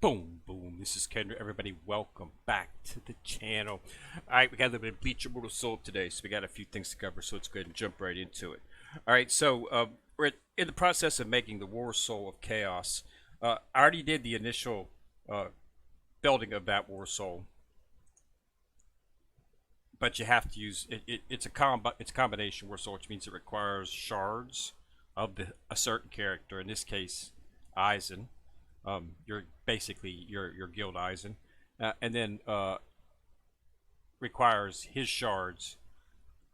Boom, boom. This is Kendra. Everybody, welcome back to the channel. Alright, we got a little bit of Bleach Immortal Soul today, so we got a few things to cover, so let's go ahead and jump right into it. Alright, so we're in the process of making the War Soul of Chaos. I already did the initial building of that War Soul, but you have to use it. It's a combination War Soul, which means it requires shards of a certain character. In this case, Aizen. You're basically your guild Aizen, and then requires his shards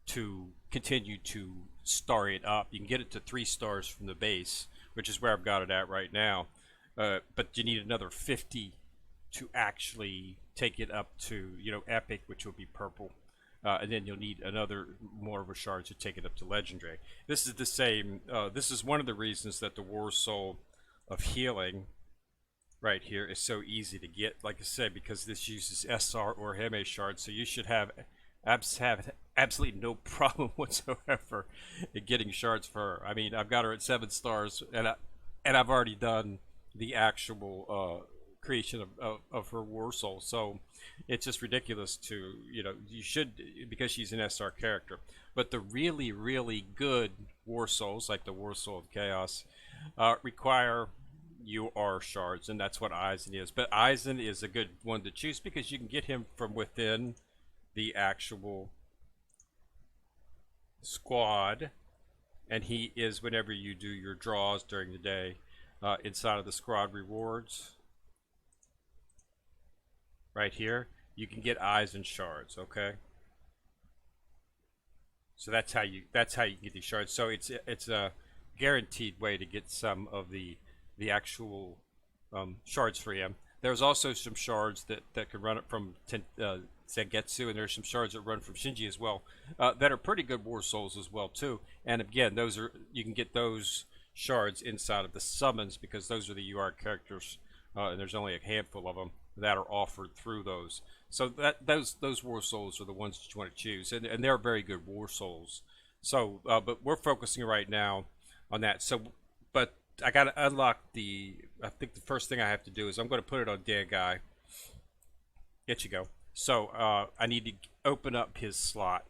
to continue to star it up. You can get it to 3 stars from the base, which is where I've got it at right now. But you need another 50 to actually take it up to epic, which will be purple. And then you'll need another more of a shard to take it up to legendary. This is the same. This is one of the reasons that the War Soul of Healing right here is so easy to get, like I said, because this uses SR or Heme shards, so you should have absolutely no problem whatsoever in getting shards for her. I mean, I've got her at 7 stars, and I've already done the actual creation of her War Soul, so it's just ridiculous to, you should, because she's an SR character. But the really, really good War Souls, like the War Soul of Chaos, require UR shards, and that's what Aizen is. But Aizen is a good one to choose because you can get him from within the actual squad, and he is, whenever you do your draws during the day, inside of the squad rewards right here, you can get Aizen shards. Okay, so that's how you get these shards. So it's a guaranteed way to get some of the actual shards for him. There's also some shards that can run it from Zangetsu, and there's some shards that run from Shinji as well, that are pretty good War Souls as well too. And again, you can get those shards inside of the summons, because those are the UR characters, and there's only a handful of them that are offered through those. So those War Souls are the ones that you want to choose, and they're very good War Souls. So, but we're focusing right now on that. So, but I got to unlock I think the first thing I have to do is I'm going to put it on Dan Guy. Get you go. So I need to open up his slot,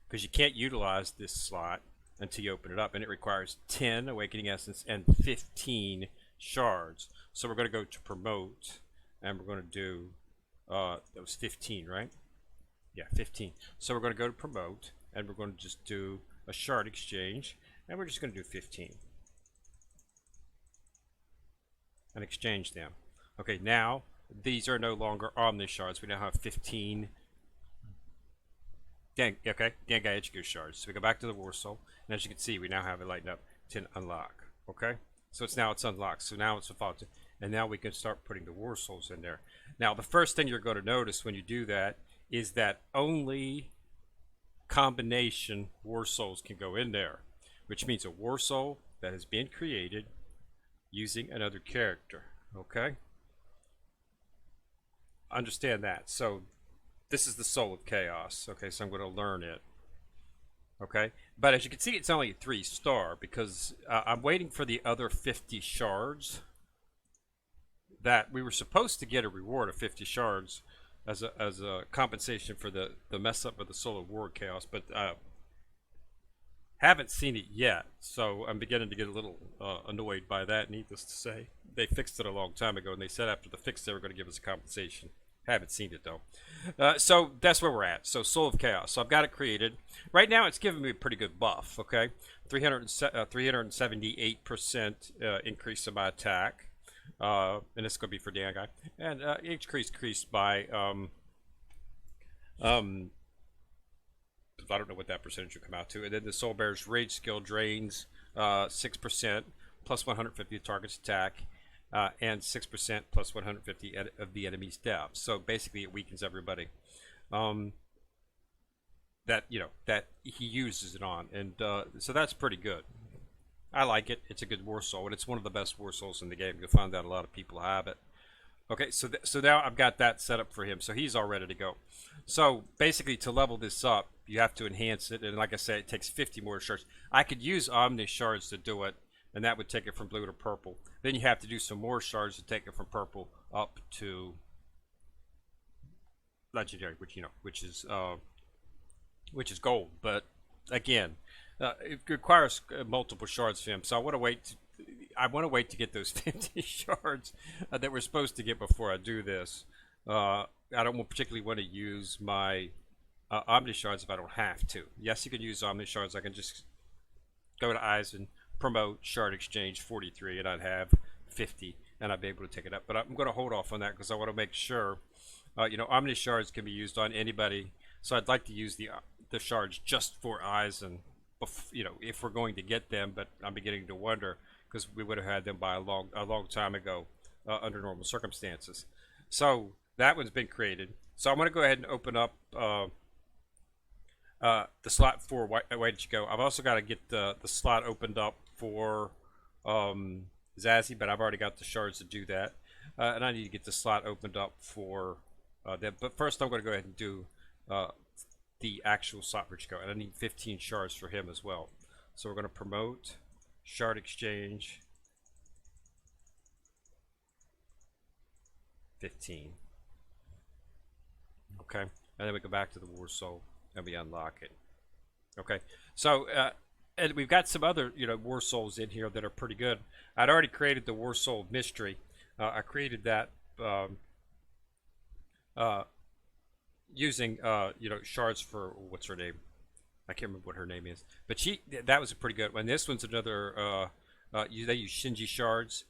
because you can't utilize this slot until you open it up, and it requires 10 Awakening Essence and 15 shards. So we're going to go to Promote, and we're going to do, that was 15, right? Yeah, 15. So we're going to go to Promote, and we're going to just do a shard exchange, and we're just going to do 15. And exchange them. Okay, now these are no longer Omni shards. We now have 15 Dan Guy Ichigo shards. So we go back to the War Soul, and as you can see, we now have it lighting up to unlock. Okay, so it's unlocked. So now it's default, and now we can start putting the War Souls in there. Now the first thing you're going to notice when you do that is that only combination War Souls can go in there, which means a War Soul that has been created using another character. Okay, understand that. So this is the Soul of Chaos. Okay, so I'm going to learn it. Okay, but as you can see, it's only 3 star because I'm waiting for the other 50 shards. That we were supposed to get a reward of 50 shards as a compensation for the mess up of the Soul of War Chaos, but haven't seen it yet, so I'm beginning to get a little annoyed by that, needless to say. They fixed it a long time ago, and they said after the fix they were going to give us a compensation. Haven't seen it, though. So that's where we're at. So Soul of Chaos. So I've got it created. Right now, it's giving me a pretty good buff, okay? 378% increase in my attack. And it's going to be for Dan Guy. And increased by... I don't know what that percentage will come out to. And then the Soul Bear's Rage skill drains 6% plus 150 of target's attack, and 6% plus 150 of the enemy's death. So basically, it weakens everybody that he uses it on, and so that's pretty good. I like it. It's a good War Soul, and it's one of the best War Souls in the game. You'll find that a lot of people have it. Okay, so now I've got that set up for him, so he's all ready to go. So basically, to level this up, you have to enhance it, and like I said, it takes 50 more shards. I could use Omni shards to do it, and that would take it from blue to purple. Then you have to do some more shards to take it from purple up to legendary, which is gold. But again, it requires multiple shards for him. So I want to wait. To get those 50 shards that we're supposed to get before I do this. I don't particularly want to use my Omni shards if I don't have to. Yes, you can use Omni shards. I can just go to eyes and promote shard exchange 43, and I'd have 50, and I'd be able to take it up. But I'm going to hold off on that because I want to make sure. Omni shards can be used on anybody, so I'd like to use the shards just for eyes, and if we're going to get them. But I'm beginning to wonder because we would have had them by a long time ago under normal circumstances. So that one's been created. So I'm going to go ahead and open up the slot for Why Did You Go. I've also got to get the slot opened up for Zazzy, but I've already got the shards to do that. And I need to get the slot opened up for them. But first I'm going to go ahead and do the actual slot for Chico. And I need 15 shards for him as well. So we're going to promote shard exchange 15. Okay, and then we go back to the War Soul and we unlock it. Okay, so and we've got some other War Souls in here that are pretty good. I'd already created the War Soul Mystery. I created that using shards for what's her name? I can't remember what her name is, but that was a pretty good one. This one's another. They use Shinji shards.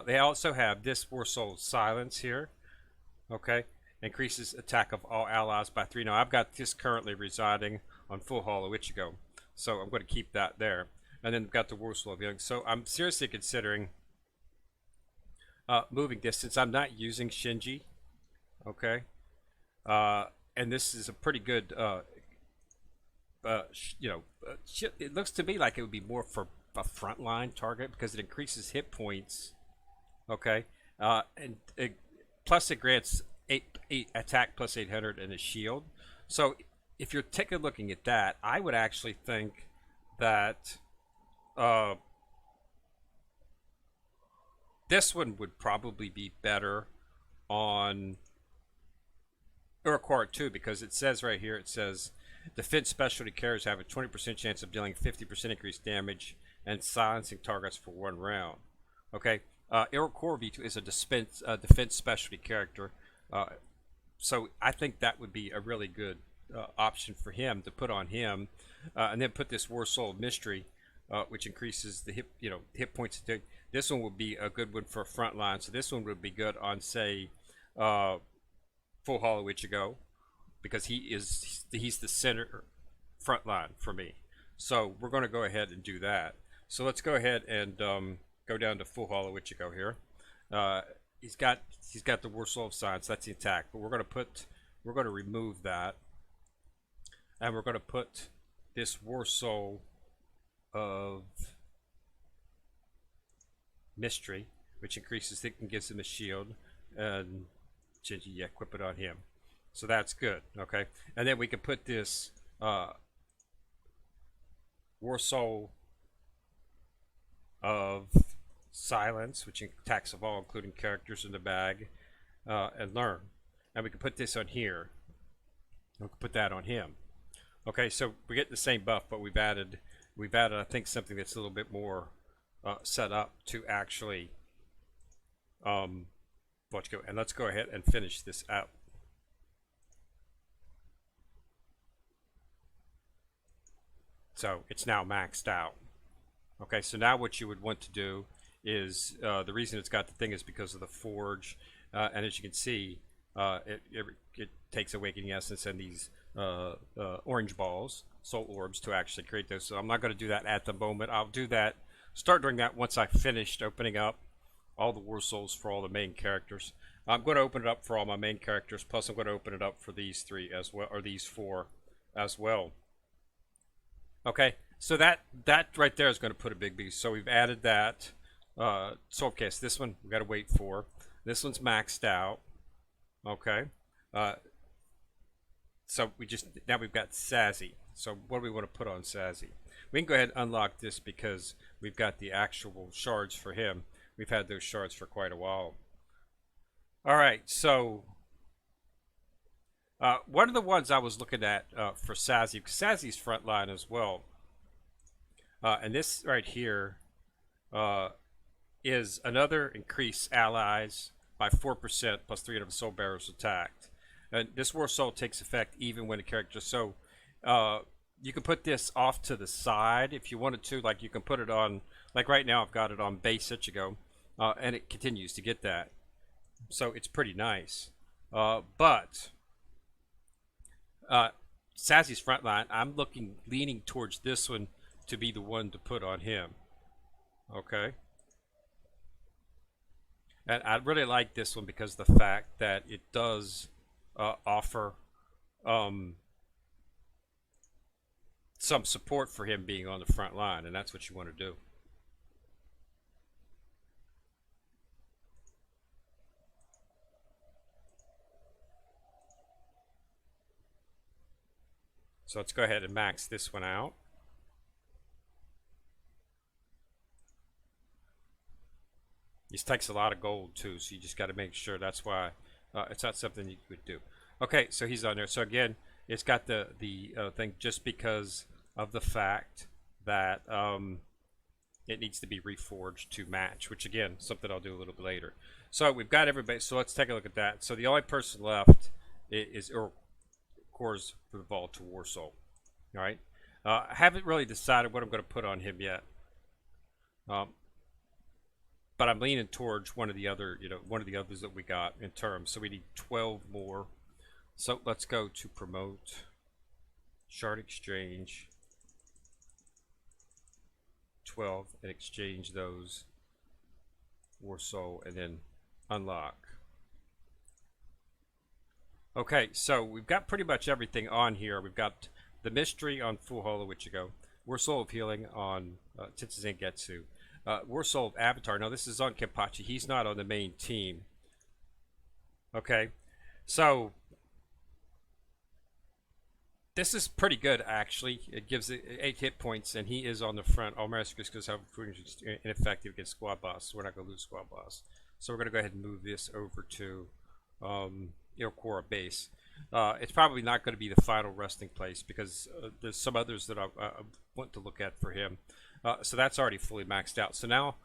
They also have this War Soul Silence here. Okay, increases attack of all allies by 3. Now I've got this currently residing on Full Hollow Ichigo, so I'm going to keep that there. And then we've got the War Soul of Healing. So I'm seriously considering moving this since I'm not using Shinji. Okay, and this is a pretty good. It looks to me like it would be more for a frontline target because it increases hit points. Okay, plus it grants 8 attack plus 800 and a shield. So if you're looking at that, I would actually think that this one would probably be better on Urukwara 2 because it says right here, it says defense specialty carriers have a 20% chance of dealing 50% increased damage and silencing targets for 1 round. Okay, Iroquois V2 is a defense specialty character, so I think that would be a really good option for him to put on him, and then put this War Soul Mystery, which increases the hit points. This one would be a good one for frontline. So this one would be good on say Full Hollow Ichigo, because he's the center front line for me. So we're going to go ahead and do that. So let's go ahead and go down to Full Hollow Ichigo here. He's got the War Soul of Science. That's the attack, but we're going to remove that, and we're going to put this War Soul of Mystery, which increases it and gives him a shield, and Shinji, equip it on him. So that's good, okay? And then we can put this War Soul of Silence, which attacks of all, including characters in the bag, and learn. And we can put this on here. We can put that on him. Okay, so we get the same buff, but we've added, I think, something that's a little bit more set up to actually let's go, and let's go ahead and finish this out. So it's now maxed out. Okay, so now what you would want to do is, the reason it's got the thing is because of the forge, and as you can see, it takes Awakening Essence and these orange balls, soul orbs, to actually create those. So I'm not going to do that at the moment. I'll do that, start doing that once I've finished opening up all the War Souls for all the main characters. I'm going to open it up for all my main characters, plus I'm going to open it up for these 3 as well, or these 4 as well. Okay, so that right there is going to put a big beast. So we've added that. So okay, so this one we got to wait for. This one's maxed out. Okay, so now we've got Sassy. So what do we want to put on Sassy? We can go ahead and unlock this because we've got the actual shards for him. We've had those shards for quite a while. All right, so one of the ones I was looking at for Sassy, because Sassy's frontline as well, and this right here is another increase allies by 4% plus 3 of soul bearers attacked. And this War Soul takes effect even when a character. So you can put this off to the side if you wanted to. Like you can put it on, like right now I've got it on base Ichigo, and it continues to get that. So it's pretty nice. But Sassy's frontline, I'm leaning towards this one to be the one to put on him. Okay. And I really like this one because of the fact that it does offer some support for him being on the front line, and that's what you want to do. So let's go ahead and max this one out. This takes a lot of gold too, so you just got to make sure. That's why it's not something you could do. Okay, so he's on there. So again, it's got the thing just because of the fact that it needs to be reforged to match, which again, something I'll do a little bit later. So we've got everybody. So let's take a look at that. So the only person left is Cores for the Vault to War Soul. All right. I haven't really decided what I'm going to put on him yet. But I'm leaning towards one of the other, one of the others that we got in terms. So we need 12 more. So let's go to promote, shard exchange, 12, and exchange those, War Soul, and then unlock. Okay, so we've got pretty much everything on here. We've got the mystery on Full Holo Ichigo, War Soul of Healing on Tensei Getsu. War Soul of Avatar. Now this is on Kenpachi. He's not on the main team. Okay, so this is pretty good actually. It gives it 8 hit points, and he is on the front. All massacres because how ineffective against squad boss. We're not going to lose squad boss, so we're going to go ahead and move this over to Iroquois base. It's probably not going to be the final resting place because there's some others that I want to look at for him. So that's already fully maxed out. So now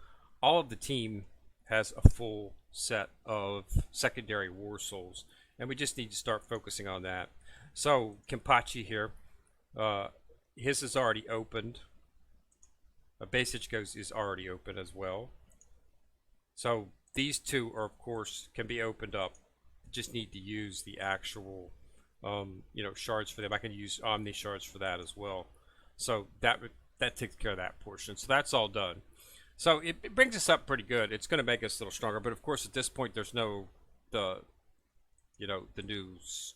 all of the team has a full set of secondary War Souls, and we just need to start focusing on that. So Kenpachi here, his is already opened. Base Ichigo's is already open as well. So these two are, of course, can be opened up. Just need to use the actual shards for them. I can use Omni shards for that as well. So that takes care of that portion. So that's all done. So it brings us up pretty good. It's going to make us a little stronger, but of course at this point there's no the news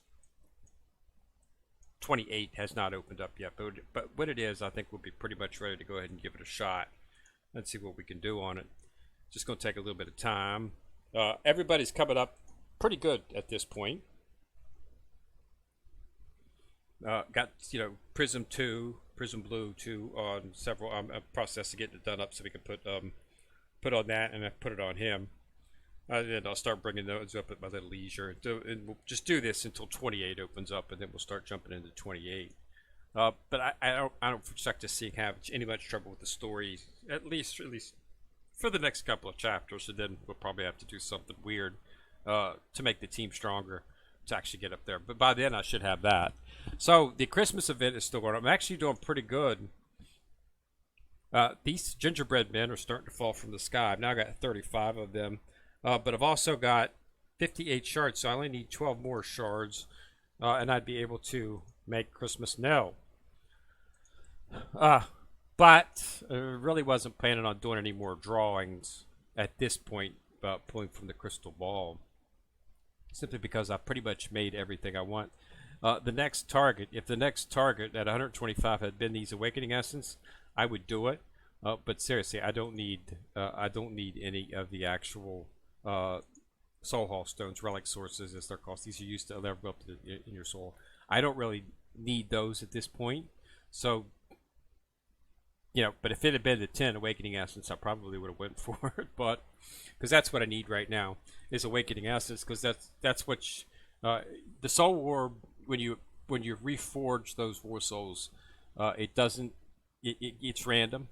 28 has not opened up yet. But when it is, I think we'll be pretty much ready to go ahead and give it a shot and see what we can do on it. Just going to take a little bit of time. Everybody's coming up pretty good at this point. Got Prism 2, Prism Blue 2 on several. I'm process to get it done up so we can put on that, and I put it on him. Then I'll start bringing those up at my little leisure, and we'll just do this until 28 opens up, and then we'll start jumping into 28. But I don't expect to see have any much trouble with the story, at least for the next couple of chapters. And then we'll probably have to do something weird to make the team stronger to actually get up there. But by then I should have that. So the Christmas event is still going on. I'm actually doing pretty good. These gingerbread men are starting to fall from the sky. I've now got 35 of them. But I've also got 58 shards, so I only need 12 more shards, and I'd be able to make Christmas Nell. But I really wasn't planning on doing any more drawings at this point, pulling from the crystal ball, simply because I pretty much made everything I want. The next target, if the next target at 125 had been these Awakening Essence, I would do it. But seriously, I don't need any of the actual soul hall stones, relic sources as they're called. These are used to level up in your soul. I don't really need those at this point. So but if it had been the 10 Awakening Essence, I probably would have went for it. But because that's what I need right now is Awakening Essence, because that's what the Soul Orb, when you reforge those War Souls, it doesn't it's random,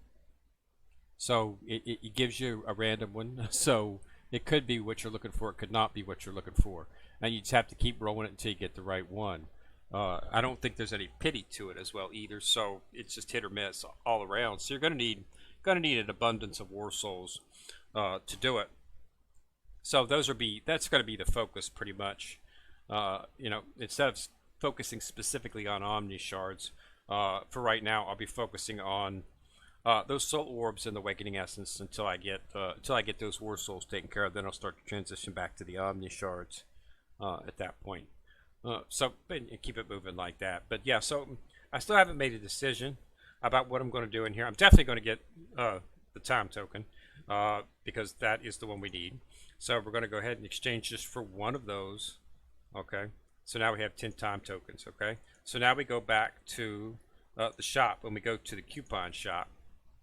so it gives you a random one. So it could be what you're looking for, it could not be what you're looking for, and you just have to keep rolling it until you get the right one. I don't think there's any pity to it as well either, so it's just hit or miss all around. So you're going to need an abundance of War Souls to do it. So that's going to be the focus pretty much. Instead of focusing specifically on Omni Shards, for right now I'll be focusing on those Soul Orbs and the Awakening Essence until I get those War Souls taken care of. Then I'll start to transition back to the Omni Shards at that point. And keep it moving like that. But yeah, so I still haven't made a decision about what I'm going to do in here. I'm definitely going to get the time token because that is the one we need. So we're going to go ahead and exchange this for one of those. Okay. So now we have 10 time tokens. Okay. So now we go back to the shop. When we go to the coupon shop,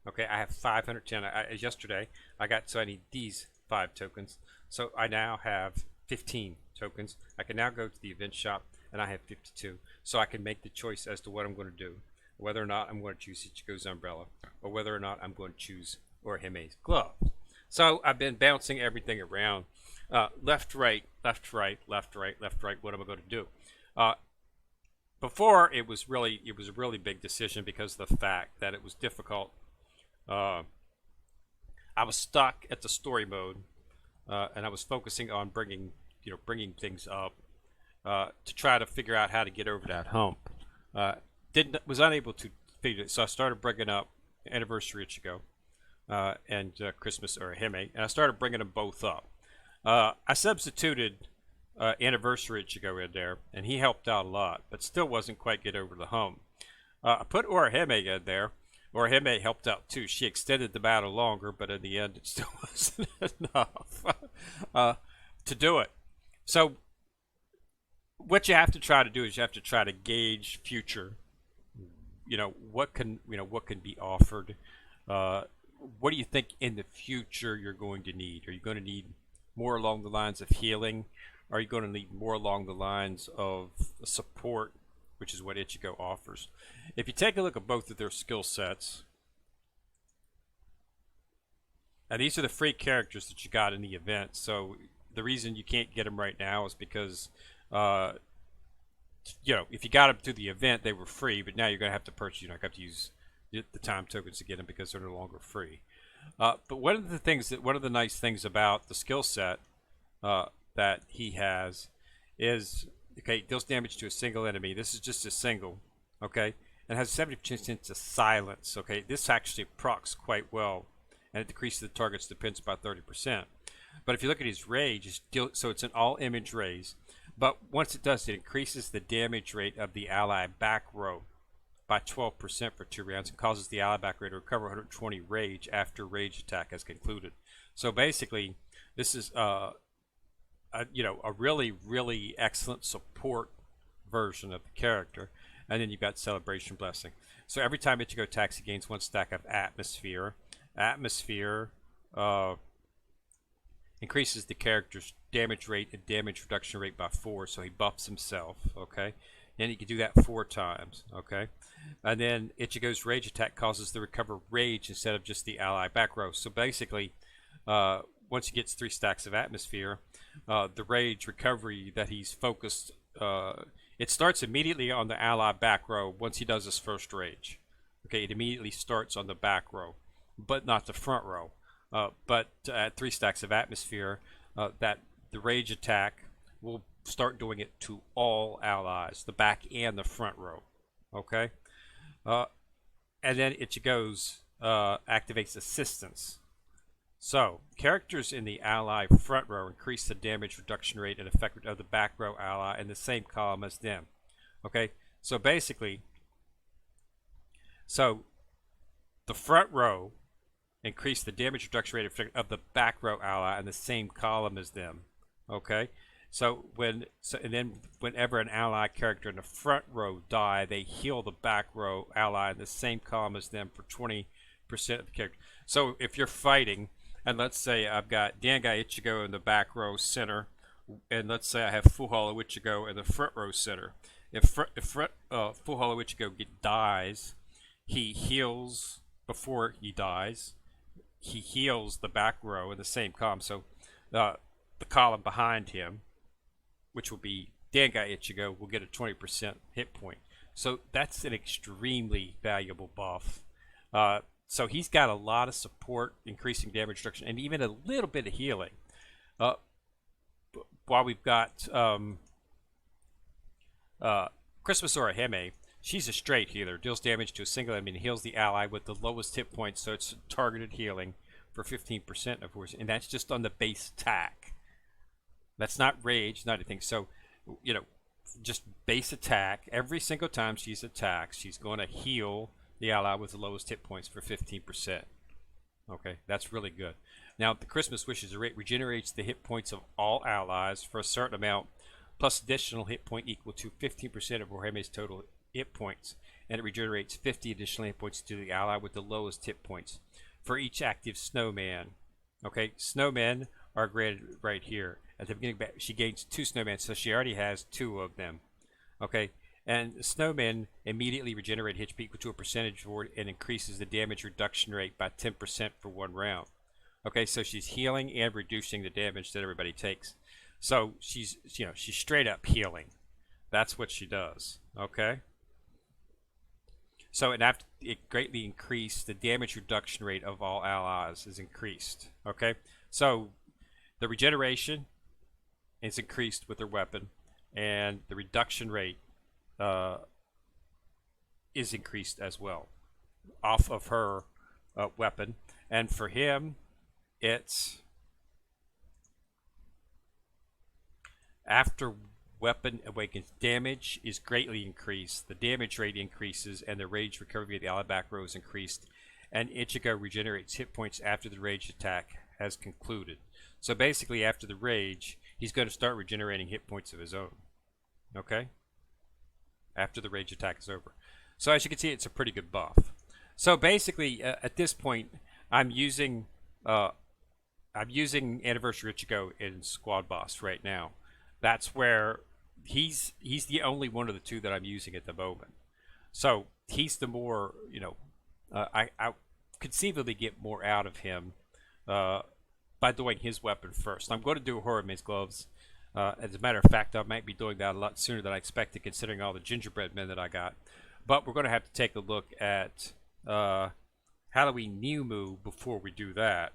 okay, I have 510. Yesterday I need these 5 tokens. So I now have 15 tokens. I can now go to the event shop and I have 52. So I can make the choice as to what I'm going to do. Whether or not I'm going to choose Ichigo's umbrella, or whether or not I'm going to choose Orihime's glove. So I've been bouncing everything around. Left, right, left, right, left, right, left, right. What am I going to do? Before it was a really big decision because of the fact that it was difficult. I was stuck at the story mode, and I was focusing on bringing things up to try to figure out how to get over that hump. Was unable to figure it, so I started bringing up Anniversary Ichigo and Christmas Orihime, and I started bringing them both up. I substituted Anniversary Ichigo in there, and he helped out a lot, but still wasn't quite get over the hump. I put Orihime in there. Orihime helped out too. She extended the battle longer, but in the end, it still wasn't enough to do it. So, what you have to try to do is you have to try to gauge future. What can be offered. What do you think in the future you're going to need? Are you going to need more along the lines of healing? Are you going to need more along the lines of support, which is what Ichigo offers? If you take a look at both of their skill sets, and these are the free characters that you got in the event. So the reason you can't get them right now is because if you got them through the event, they were free, but now you're going to have to purchase. You're not going to have to use the time tokens to get them because they're no longer free. But one of the nice things about the skill set that he has is, okay, it deals damage to a single enemy. This is just a single, okay, and has 70% to silence. Okay, this actually procs quite well, and it decreases the target's defense by 30%. But if you look at his rage, so it's an all image raise. But once it does, it increases the damage rate of the ally back row by 12% for 2 rounds and causes the ally back row to recover 120 rage after rage attack has concluded. So basically, this is a really, really excellent support version of the character. And then you've got Celebration Blessing. So every time Ichigo attacks, he gains 1 stack of Atmosphere. Atmosphere increases the character's damage rate and damage reduction rate by 4, so he buffs himself, okay? And he can do that 4 times, okay? And then Ichigo's rage attack causes the recover rage instead of just the ally back row. So basically, once he gets 3 stacks of Atmosphere, the rage recovery that he's focused, it starts immediately on the ally back row once he does his first rage. Okay, it immediately starts on the back row, but not the front row. But at 3 stacks of Atmosphere, that the rage attack will start doing it to all allies, the back and the front row. Okay, and then Ichigo's activates Assistance. So characters in the ally front row increase the damage reduction rate and effect of the back row ally in the same column as them. Okay, so basically, the front row increase the damage reduction rate of the back row ally in the same column as them. Okay, and then whenever an ally character in the front row die, they heal the back row ally in the same column as them for 20 percent of the character. So if you're fighting, and let's say I've got Dangai Ichigo in the back row center, and let's say I have Fuholo Ichigo in the front row center. If Fuholo Ichigo dies, he heals before he dies. He heals the back row in the same column. So the column behind him, which will be Dangai Ichigo, will get a 20% hit point. So that's an extremely valuable buff. So he's got a lot of support, increasing damage reduction, and even a little bit of healing. While we've got Christmas Orihime, she's a straight healer. Deals damage to a single enemy and heals the ally with the lowest hit points, so it's targeted healing for 15%, of course, and that's just on the base attack. That's not rage, not anything. So, just base attack. Every single time she's attacked, she's going to heal the ally with the lowest hit points for 15%. Okay, that's really good. Now, the Christmas Wishes rate regenerates the hit points of all allies for a certain amount, plus additional hit point equal to 15% of Orihime's total hit points, and it regenerates 50 additional hit points to the ally with the lowest hit points for each active snowman. Okay, snowmen are graded right here. At the beginning, she gains 2 snowmen, so she already has 2 of them. Okay, and snowmen immediately regenerate HP equal to a percentage for it and increases the damage reduction rate by 10% for 1 round. Okay, so she's healing and reducing the damage that everybody takes. So she's straight up healing. That's what she does. Okay. So it greatly increased the damage reduction rate of all allies is increased. Okay, so the regeneration is increased with her weapon, and the reduction rate is increased as well off of her weapon. And for him, it's after weapon awakens, damage is greatly increased. The damage rate increases, and the rage recovery of the ally back row is increased. And Ichigo regenerates hit points after the rage attack has concluded. So basically, after the rage, he's going to start regenerating hit points of his own. Okay? After the rage attack is over. So as you can see, it's a pretty good buff. So basically, at this point, I'm using Anniversary Ichigo in Squad Boss right now. That's where he's the only one of the 2 that I'm using at the moment. So he's the more, I conceivably get more out of him by doing his weapon first. I'm going to do Horome's gloves. As a matter of fact, I might be doing that a lot sooner than I expected, considering all the gingerbread men that I got. But we're going to have to take a look at Halloween Nimu before we do that,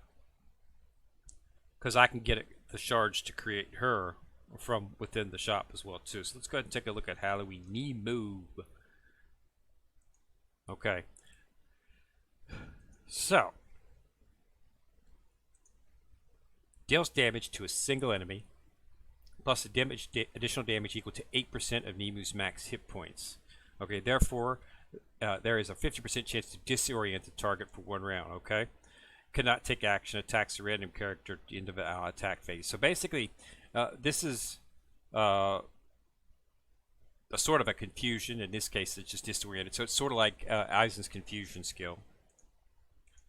because I can get the shards to create her from within the shop as well too. So let's go ahead and take a look at Halloween Nimu. Okay. So deals damage to a single enemy, plus additional damage equal to 8% of Nimu's max hit points. Okay, therefore, there is a 50% chance to disorient the target for 1 round. Okay, cannot take action, attacks a random character at the end of an attack phase. So basically, this is a sort of a confusion. In this case, it's just disoriented. So it's sort of like Aizen's confusion skill.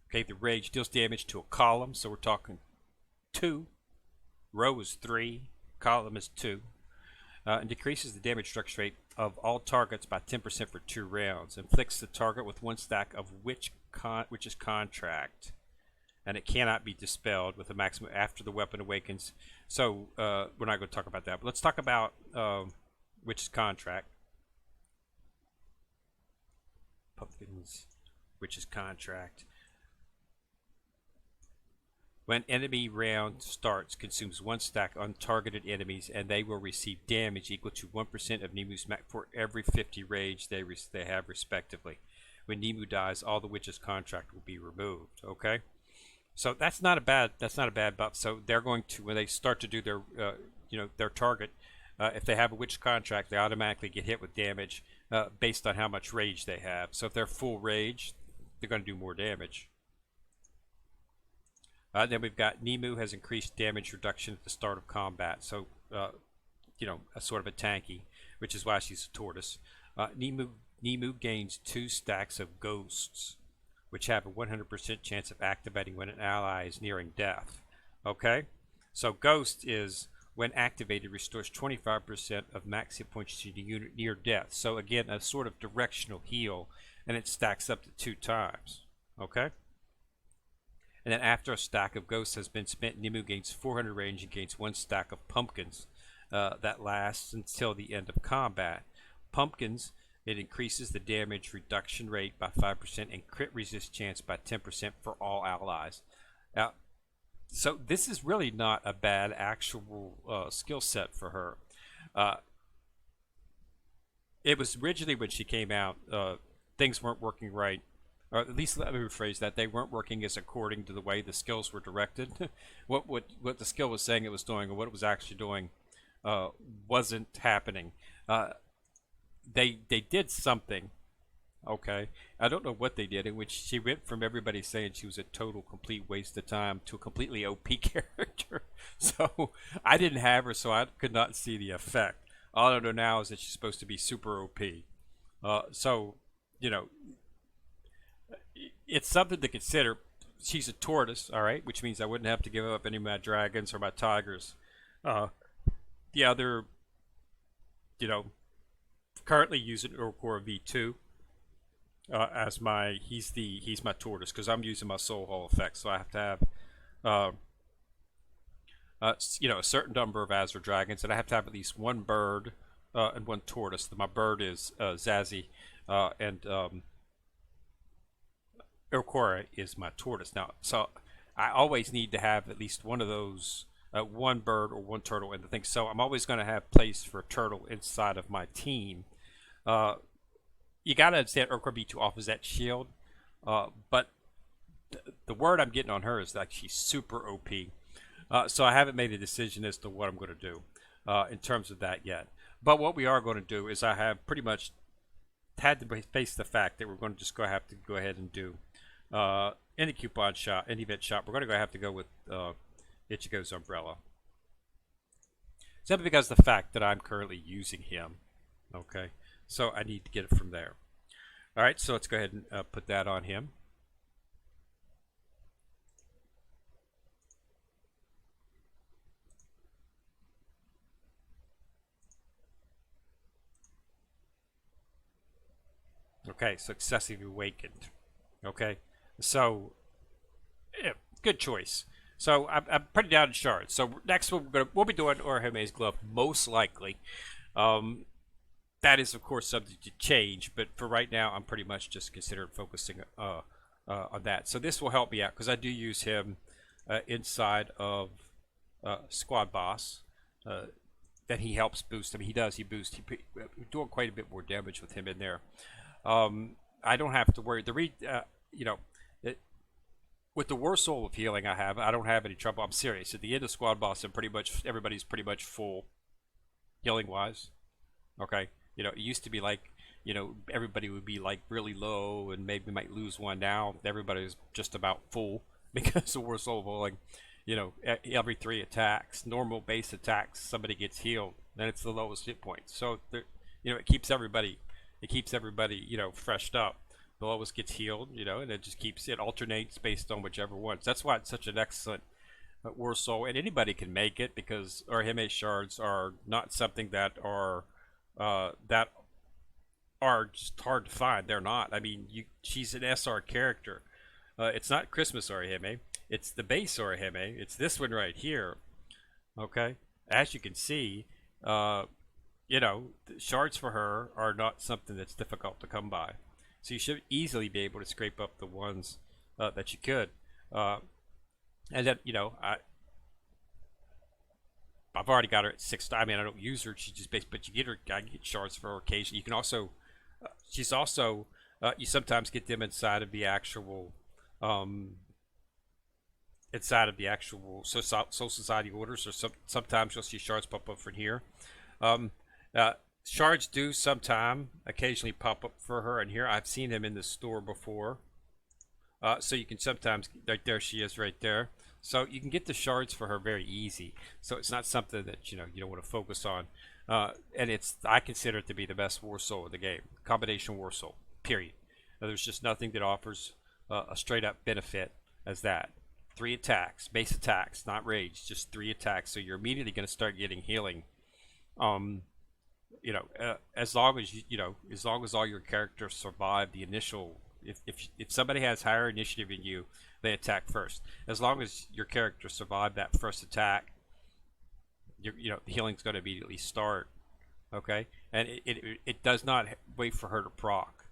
Okay, the rage deals damage to a column, so we're talking 2. Row is 3. Column is 2. And decreases the damage reduction rate of all targets by 10% for 2 rounds. Inflicts the target with 1 stack of Witch's Contract. And it cannot be dispelled with a maximum after the weapon awakens. So we're not going to talk about that. But let's talk about Witch's Contract. Pumpkins, Witch's Contract. When enemy round starts, consumes 1 stack untargeted enemies, and they will receive damage equal to 1% of Nimu's max for every 50 rage they have respectively. When Nimu dies, all the Witch's Contract will be removed. Okay, so that's not a bad buff. So they're going to, when they start to do their their target, if they have a Witch's Contract, they automatically get hit with damage based on how much rage they have. So if they're full rage, they're going to do more damage. Then we've got Nimu has increased damage reduction at the start of combat. So, a sort of a tanky, which is why she's a tortoise. Nimu gains 2 stacks of ghosts which have a 100% chance of activating when an ally is nearing death. Okay? So Ghost is, when activated, restores 25% of max hit points to the unit near death. So again, a sort of directional heal, and it stacks up to 2 times. Okay? And then after a stack of Ghosts has been spent, Nimue gains 400 range and gains 1 stack of Pumpkins. That lasts until the end of combat. Pumpkins, it increases the damage reduction rate by 5% and crit resist chance by 10% for all allies. Now, so this is really not a bad actual skill set for her. It was originally, when she came out, things weren't working right. Or at least let me rephrase that. They weren't working as according to the way the skills were directed. what the skill was saying it was doing and what it was actually doing wasn't happening. They did something. Okay, I don't know what they did, in which she went from everybody saying she was a total complete waste of time to a completely OP character. So I didn't have her, so I could not see the effect. All I know now is that she's supposed to be super OP. So, you know, it's something to consider. She's a tortoise, all right, which means I wouldn't have to give up any of my dragons or my tigers. The other, you know, currently using Urkor V2 as my he's my tortoise, because I'm using my soul hall effect, so I have to have you know, a certain number of Azure dragons, and I have to have at least 1 bird and 1 tortoise. My bird is Zazie, and Urkora is my tortoise. Now, so I always need to have at least one of those, 1 bird or 1 turtle in the thing. So I'm always going to have place for a turtle inside of my team. You got to understand Urkora V2 offers that shield, but the word I'm getting on her is that she's super OP. So I haven't made a decision as to what I'm going to do in terms of that yet. But what we are going to do is, I have pretty much had to face the fact that we're going to just have to go ahead and do any coupon shop, any event shop. We're going to have to go with Ichigo's umbrella. Simply because of the fact that I'm currently using him. Okay, so I need to get it from there. All right, so let's go ahead and put that on him. Okay, successively awakened. Okay, so yeah, good choice. So I'm pretty down in shards. So next we'll be doing Orihime's glove, most likely. That is of course subject to change, but for right now I'm pretty much just considering focusing on that. So this will help me out because I do use him inside of Squad Boss. That he helps boost. I mean, he boosts. He's doing quite a bit more damage with him in there. I don't have to worry. You know, with the War Soul of Healing I don't have any trouble. I'm serious. At the end of Squad Boss, everybody's pretty much full healing wise. Okay, you know, it used to be like, you know, everybody would be like really low and maybe might lose one. Now everybody's just about full because of War Soul of Healing. You know, every 3 attacks, normal base attacks, somebody gets healed. Then it's the lowest hit point. So you know, it keeps everybody, you know, freshed up. The lowest gets healed, you know, and it alternates based on whichever ones. That's why it's such an excellent War Soul, and anybody can make it because Orihime shards are not something that are just hard to find. They're not. I mean, she's an SR character. It's not Christmas Orihime. It's the base Orihime. It's this one right here. Okay, as you can see, you know, shards for her are not something that's difficult to come by. So you should easily be able to scrape up the ones that you could. And then, you know, I've already got her at 6. I mean, I don't use her. She just but you get her. I get shards for her occasionally. You can also, she's also, you sometimes get them inside of the actual, Soul Society orders, or sometimes you'll see shards pop up from here. Shards do occasionally pop up for her in here. I've seen them in the store before. So you can sometimes, like there she is right there. So you can get the shards for her very easy. So it's not something that, you know, you don't want to focus on. And I consider it to be the best War Soul of the game. Combination War Soul, period. Now, there's just nothing that offers a straight up benefit as that. 3 attacks, base attacks, not rage, just 3 attacks. So you're immediately going to start getting healing. As long as as long as all your characters survive the initial. If somebody has higher initiative than you, they attack first. As long as your characters survive that first attack, the healing's going to immediately start. Okay, and it does not wait for her to proc.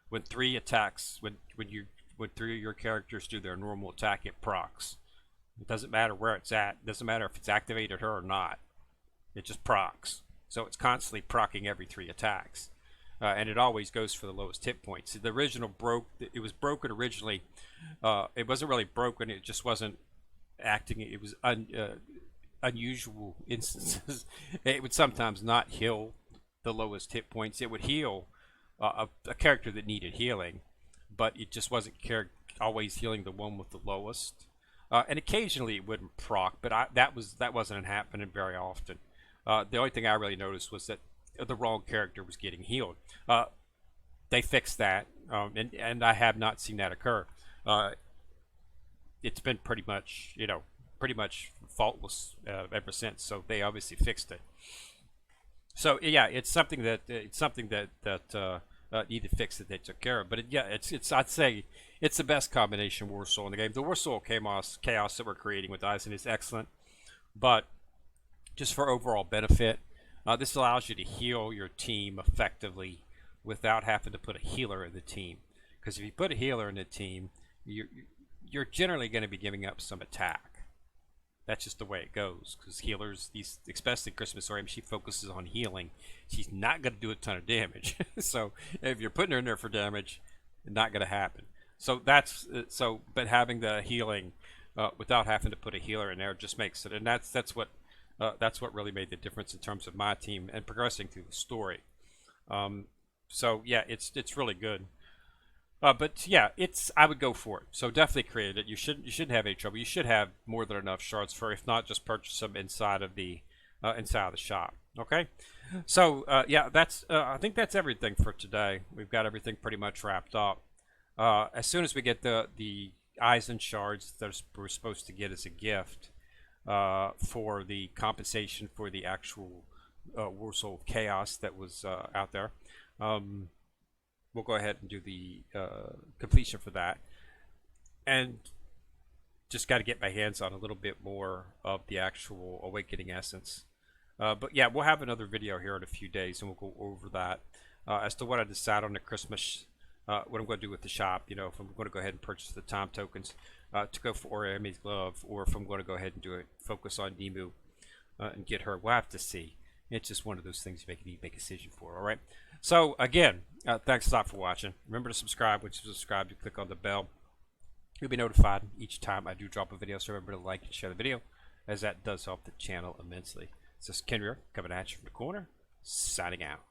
When 3 attacks, when 3 of your characters do their normal attack, it procs. It doesn't matter where it's at. It doesn't matter if it's activated her or not. It just procs. So it's constantly proccing every 3 attacks. And it always goes for the lowest hit points. The original it was broken originally. It wasn't really broken. It just wasn't acting. It was unusual instances. It would sometimes not heal the lowest hit points. It would heal a character that needed healing, but it just wasn't always healing the one with the lowest. And occasionally it wouldn't proc, but that wasn't happening very often. The only thing I really noticed was that the wrong character was getting healed. They fixed that, and I have not seen that occur. It's been pretty much faultless ever since. So they obviously fixed it. So yeah, it's something that needed fix that they took care of. But I'd say it's the best combination War Soul in the game. The War Soul chaos that we're creating with Eisen is excellent, but just for overall benefit, this allows you to heal your team effectively without having to put a healer in the team. Because if you put a healer in the team, you're generally going to be giving up some attack. That's just the way it goes. Because healers, especially Christmas Orem, she focuses on healing. She's not going to do a ton of damage. So if you're putting her in there for damage, it's not going to happen. So but having the healing without having to put a healer in there just makes it, and that's what really made the difference in terms of my team and progressing through the story. So yeah, it's really good. But yeah, I would go for it. So definitely create it. You shouldn't have any trouble. You should have more than enough shards for, if not, just purchase them inside of the shop. Okay. So yeah, I think that's everything for today. We've got everything pretty much wrapped up. As soon as we get the Eisen shards that we're supposed to get as a gift for the compensation for the actual War Soul chaos that was out there. We'll go ahead and do the completion for that, and just got to get my hands on a little bit more of the actual Awakening Essence. But yeah, we'll have another video here in a few days, and we'll go over that as to what I decide on the Christmas, what I'm going to do with the shop. If I'm going to go ahead and purchase the time tokens to go for Oremi's glove, or if I'm going to go ahead and do it, focus on Nemu and get her. We'll have to see. It's just one of those things you need to make a decision for. All right. So again, thanks a lot for watching. Remember to subscribe. Once you subscribe, you click on the bell. You'll be notified each time I do drop a video. So remember to like and share the video, as that does help the channel immensely. This is Kenrier coming at you from the corner, signing out.